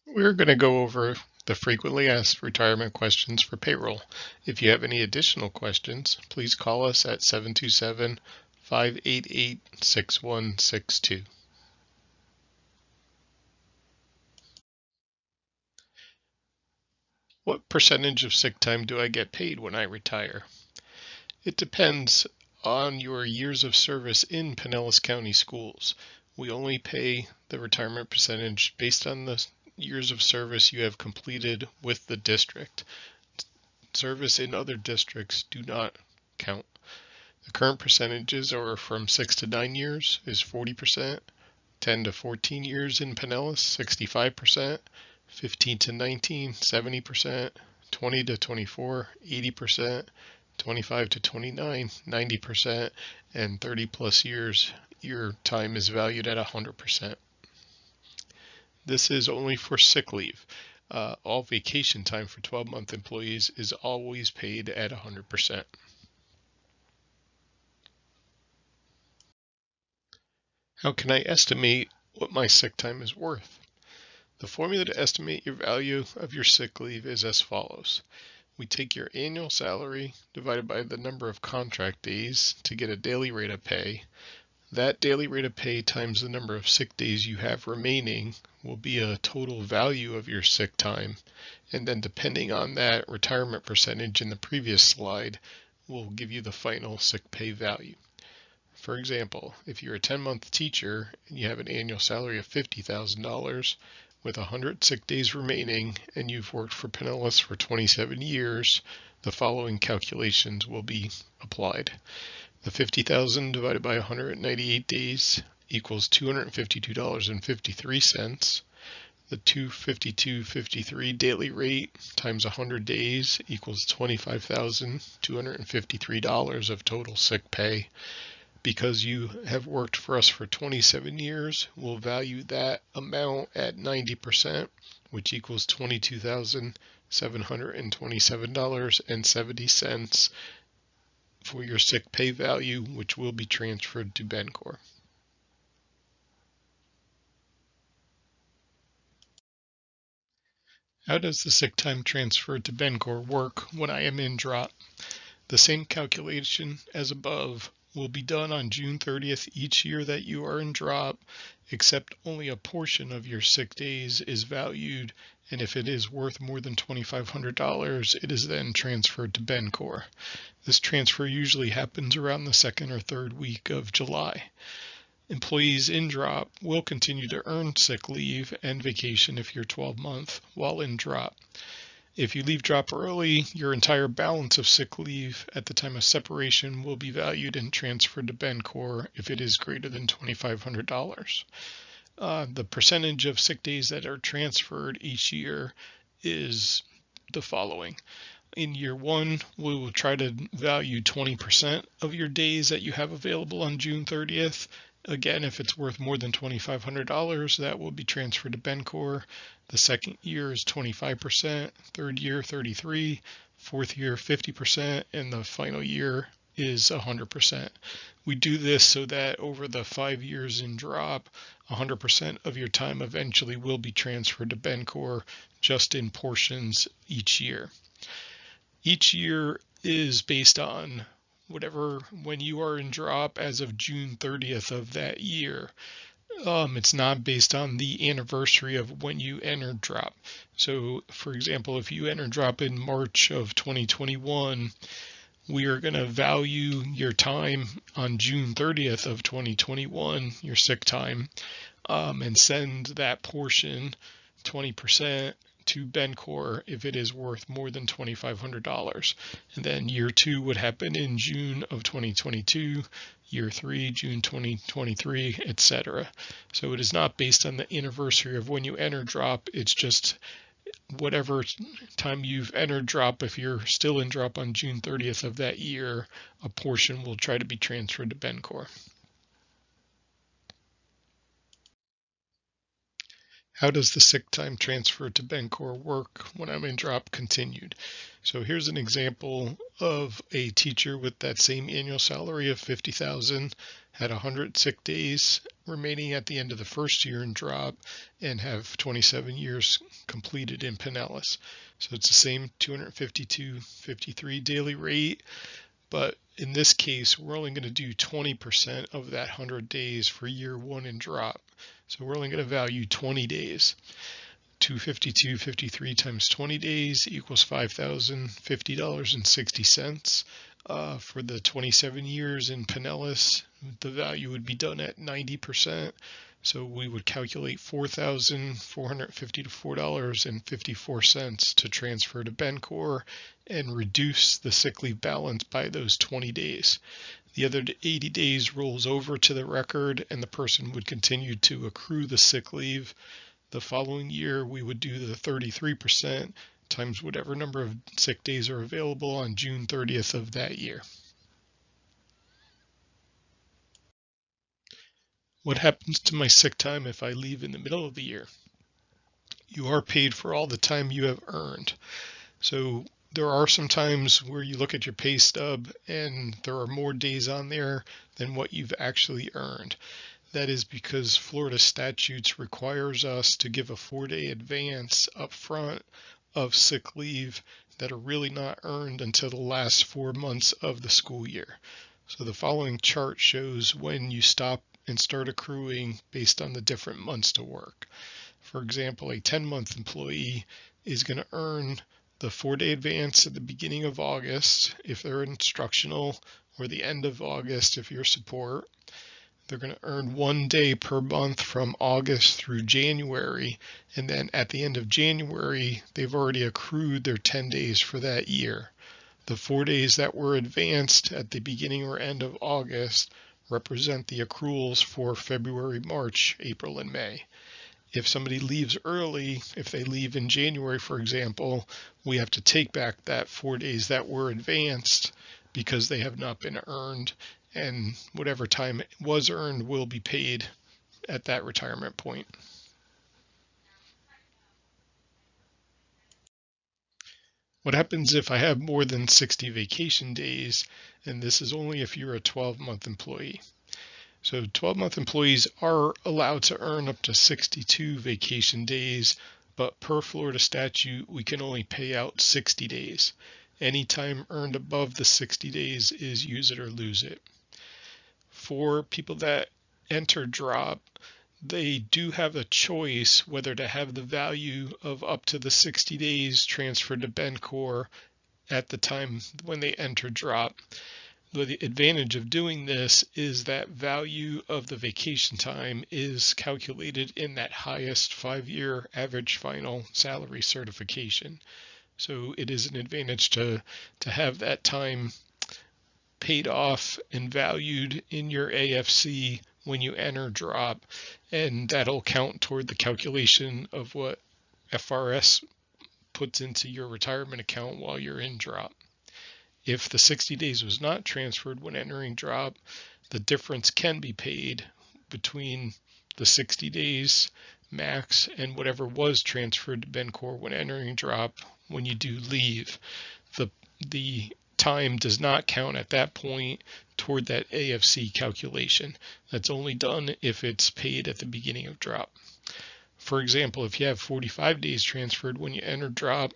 We're going to go over the frequently asked retirement questions for payroll. If you have any additional questions, please call us at 727-588-6162. What percentage of sick time do I get paid when I retire? It depends on your years of service in Pinellas County schools. We only pay the retirement percentage based on the years of service you have completed with the district. Service in other districts do not count. The current percentages are from 6 to 9 years is 40%, 10 to 14 years in Pinellas, 65%, 15 to 19, 70%, 20 to 24, 80%, 25 to 29, 90%, and 30 plus years, your time is valued at 100%. This is only for sick leave. All vacation time for 12-month employees is always paid at 100%. How can I estimate what my sick time is worth? The formula to estimate your value of your sick leave is as follows. We take your annual salary divided by the number of contract days to get a daily rate of pay. That daily rate of pay times the number of sick days you have remaining will be a total value of your sick time. And then depending on that retirement percentage in the previous slide, will give you the final sick pay value. For example, if you're a 10-month teacher and you have an annual salary of $50,000 with 100 sick days remaining and you've worked for Pinellas for 27 years, the following calculations will be applied. The 50,000 divided by 198 days equals $252.53. The $252.53 daily rate times 100 days equals $25,253 of total sick pay. Because you have worked for us for 27 years, we'll value that amount at 90%, which equals $22,727.70 for your sick pay value, which will be transferred to Bencor. How does the sick time transfer to Bencor work when I am in drop? The same calculation as above will be done on June 30th each year that you are in drop, except only a portion of your sick days is valued, and if it is worth more than $2,500, it is then transferred to Bencor. This transfer usually happens around the second or third week of July. Employees in drop will continue to earn sick leave and vacation if you're 12-month while in drop. If you leave drop early, your entire balance of sick leave at the time of separation will be valued and transferred to Bencor if it is greater than $2,500. The percentage of sick days that are transferred each year is the following. In year one, we will try to value 20% of your days that you have available on June 30th. Again, if it's worth more than $2,500, that will be transferred to Bencor. The second year is 25%, third year 33%, fourth year 50%, and the final year is 100%. We do this so that over the 5 years in drop, 100% of your time eventually will be transferred to Bencor, just in portions each year. Each year is based on when you are in drop as of June 30th of that year. It's not based on the anniversary of when you entered drop. So, for example, if you enter drop in March of 2021, we are going to value your time on June 30th of 2021, your sick time, and send that portion, 20%, to Bencor if it is worth more than $2,500. And then year two would happen in June of 2022, year three, June 2023, etc. So it is not based on the anniversary of when you enter drop. It's just whatever time you've entered drop. If you're still in drop on June 30th of that year, a portion will try to be transferred to Bencor. How does the sick time transfer to Bencor work when I'm in drop continued? So here's an example of a teacher with that same annual salary of $50,000 had 100 sick days remaining at the end of the first year in drop, and have 27 years completed in Pinellas. So it's the same 252.53 daily rate, but in this case, we're only going to do 20% of that 100 days for year one in drop. So we're only going to value 20 days. 252.53 times 20 days equals $5,050.60. For the 27 years in Pinellas, the value would be done at 90%. So we would calculate $4,454.54 to transfer to Bencor and reduce the sick leave balance by those 20 days. The other 80 days rolls over to the record, and the person would continue to accrue the sick leave. The following year, we would do the 33% times whatever number of sick days are available on June 30th of that year. What happens to my sick time if I leave in the middle of the year? You are paid for all the time you have earned. So there are some times where you look at your pay stub and there are more days on there than what you've actually earned. That is because Florida statutes requires us to give a 4-day advance up front of sick leave that are really not earned until the last 4 months of the school year. So the following chart shows when you stop and start accruing based on the different months to work. For example, a 10-month employee is going to earn the 4-day advance at the beginning of August if they're instructional, or the end of August if you're support. They're going to earn 1 day per month from August through January, and then at the end of January, they've already accrued their 10 days for that year. The 4 days that were advanced at the beginning or end of August represent the accruals for February, March, April, and May. If somebody leaves early, if they leave in January, for example, we have to take back that 4 days that were advanced because they have not been earned, and whatever time was earned will be paid at that retirement point. What happens if I have more than 60 vacation days? And this is only if you're a 12-month employee. So 12-month employees are allowed to earn up to 62 vacation days, but per Florida statute, we can only pay out 60 days. Any time earned above the 60 days is use it or lose it. For people that enter drop, they do have a choice whether to have the value of up to the 60 days transferred to Bencor at the time when they enter drop. The advantage of doing this is that value of the vacation time is calculated in that highest 5-year average final salary certification. So it is an advantage to have that time paid off and valued in your AFC when you enter drop, and that'll count toward the calculation of what FRS puts into your retirement account while you're in drop. If the 60 days was not transferred when entering drop, the difference can be paid between the 60 days max and whatever was transferred to Bencor when entering drop when you do leave. The time does not count at that point toward that AFC calculation. That's only done if it's paid at the beginning of drop. For example, if you have 45 days transferred when you enter drop,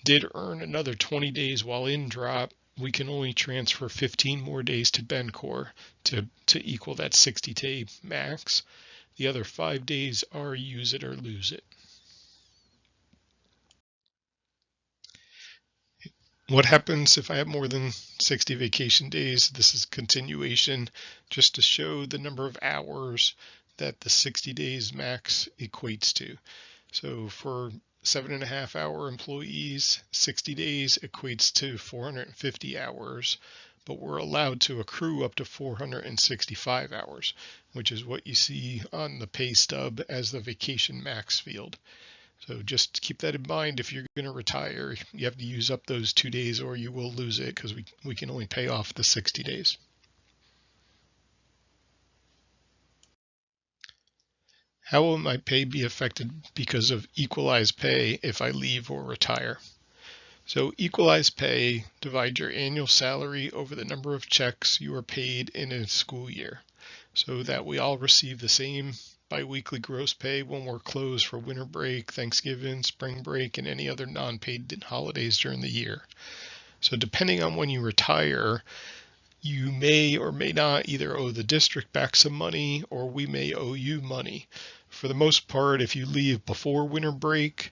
did earn another 20 days while in drop, we can only transfer 15 more days to Bencor to equal that 60-day max. The other 5 days are use it or lose it. What happens if I have more than 60 vacation days? This is continuation just to show the number of hours that the 60 days max equates to. So for 7.5-hour employees, 60 days equates to 450 hours, but we're allowed to accrue up to 465 hours, which is what you see on the pay stub as the vacation max field. So just keep that in mind. If you're going to retire, you have to use up those 2 days or you will lose it, because we can only pay off the 60 days. How will my pay be affected because of equalized pay if I leave or retire? So equalized pay divides your annual salary over the number of checks you are paid in a school year. so that we all receive the same biweekly gross pay when we're closed for winter break, Thanksgiving, spring break, and any other non-paid holidays during the year. So depending on when you retire, you may or may not either owe the district back some money or we may owe you money. For the most part, if you leave before winter break,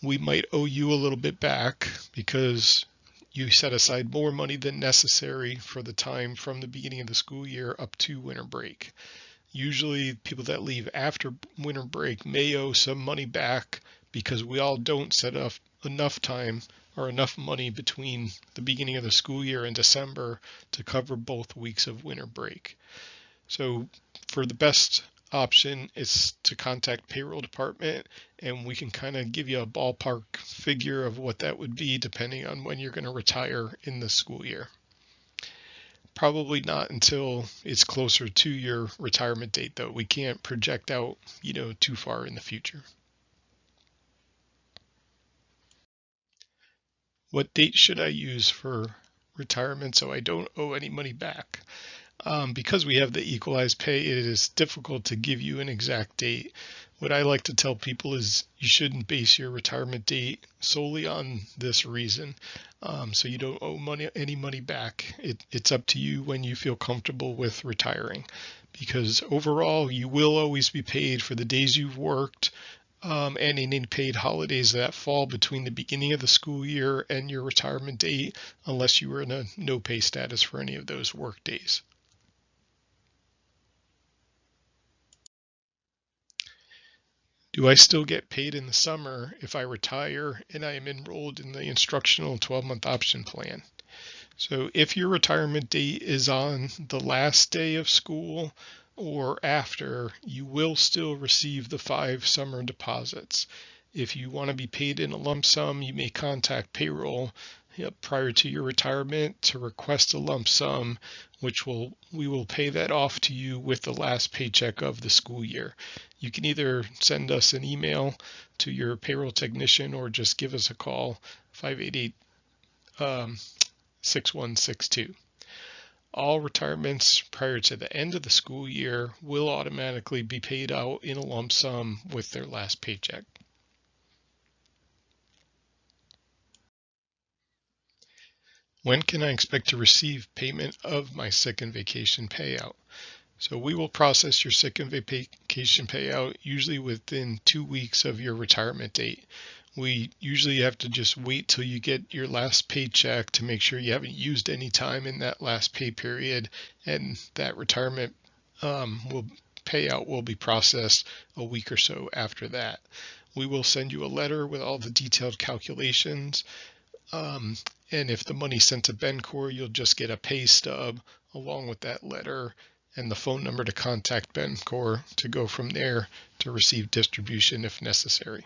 we might owe you a little bit back because you set aside more money than necessary for the time from the beginning of the school year up to winter break. Usually people that leave after winter break may owe some money back because we all don't set up enough time or enough money between the beginning of the school year and December to cover both weeks of winter break. So for the best option is to contact payroll department, and we can kind of give you a ballpark figure of what that would be depending on when you're going to retire in the school year. Probably not until it's closer to your retirement date, though. We can't project out, too far in the future. What date should I use for retirement so I don't owe any money back? Because we have the equalized pay, it is difficult to give you an exact date. What I like to tell people is you shouldn't base your retirement date solely on this reason. So you don't owe any money back. It's up to you when you feel comfortable with retiring, because overall you will always be paid for the days you've worked, and any paid holidays that fall between the beginning of the school year and your retirement date, unless you were in a no pay status for any of those work days. Do I still get paid in the summer if I retire and I am enrolled in the instructional 12-month option plan? So if your retirement date is on the last day of school or after, you will still receive the 5 summer deposits. If you want to be paid in a lump sum, you may contact payroll prior to your retirement to request a lump sum, which we will pay that off to you with the last paycheck of the school year. You can either send us an email to your payroll technician or just give us a call, 588-6162. All retirements prior to the end of the school year will automatically be paid out in a lump sum with their last paycheck. When can I expect to receive payment of my sick and vacation payout? So we will process your sick and vacation payout usually within 2 weeks of your retirement date. We usually have to just wait till you get your last paycheck to make sure you haven't used any time in that last pay period, and that retirement payout will be processed a week or so after that. We will send you a letter with all the detailed calculations. And if the money's sent to Bencor, you'll just get a pay stub along with that letter and the phone number to contact Bencor to go from there to receive distribution if necessary.